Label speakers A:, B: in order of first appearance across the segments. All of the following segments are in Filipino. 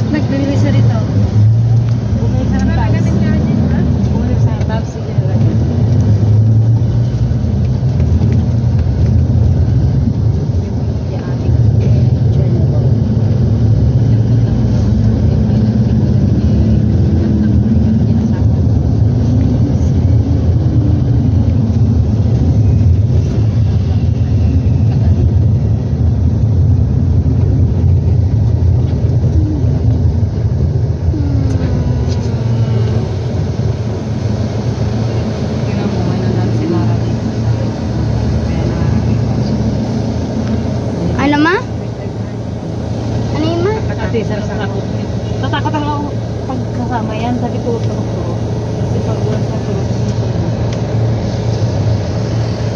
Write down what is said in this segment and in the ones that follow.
A: Nagbibili siya rito. Bumili siya ng tiles. Bumili siya ng tiles. Sige na lang. Tatakot ako pag kasama yan, sabi ko turok-turok. Kasi pag buwan sa turok,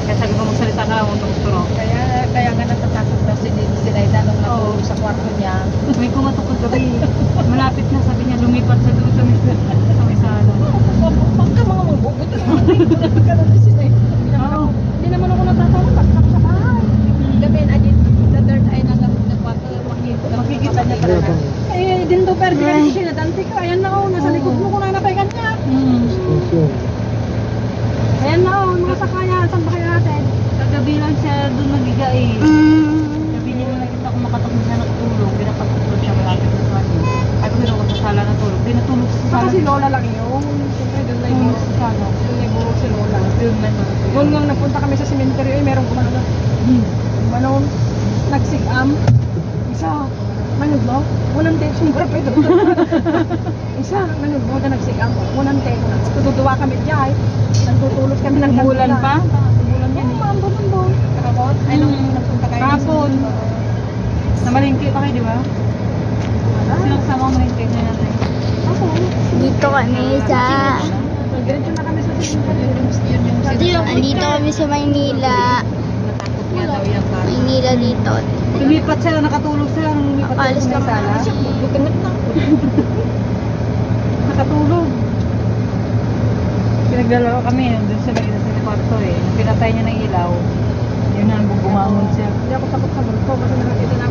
A: kaya sabi ko magsalita ka ako turok-turok. Kaya nga natatakot daw si Zinaida nung natulog sa kwarto niya. May kumatok ko gabi. Malapit na, sabi niya, lumipat sa doon sa may sala. Pag ka mga manggugot, ganun si Zinaida. Hindi naman ako natatakot, taktak sa bahay. Gabi, the third eye na nagkwarto, makikita niya talaga. Eh, din to pero di siya nadanti ko. Ayan na ako, nasa likod mo ko na napahigan niya. Ayan na ako, nasa kaya, saan ba kayo natin? Kagabi lang siya doon nagiga eh. Gabi niya nakita ko makatakot siya natutulog. Pinapatulog siya malapit na sa akin. Ay, kung meron ko sa sala natulog. Pinatulog sa sala. Kasi Lola lang yun. Siyempre doon na yung sa sala. Doon na yung si Lola. Doon nga nagpunta kami sa cemetery, eh, meron kumano na. Manon, nagsigam. Isa. Manood mo? Walang take siyempre pa ito. Isa, manood mo na nagsigam. Walang take na. Tututuwa kami dyan. Nagtutulog kami ng bulan pa. Bulan yan. Oo, maambon. Kakabot? Ay, nung nagpunta kayo. Kapon. Namalingki pa kayo, di ba? Sino kasama ang malingki na natin? Ako.
B: Dito kami sa...
A: Diretso na kami sa cemetery.
B: Andito kami sa Maynila. Maynila dito.
A: Lumipat sila, nakatulog sila.
B: Alis
A: na sala. Butingat na. Nakatulog. Pinaglalawa kami, doon sa Maynila sa kwarto eh. Pinatay niya ng ilaw. Yun na, bumangon siya. Hindi ako takot sa multo kasi nakakita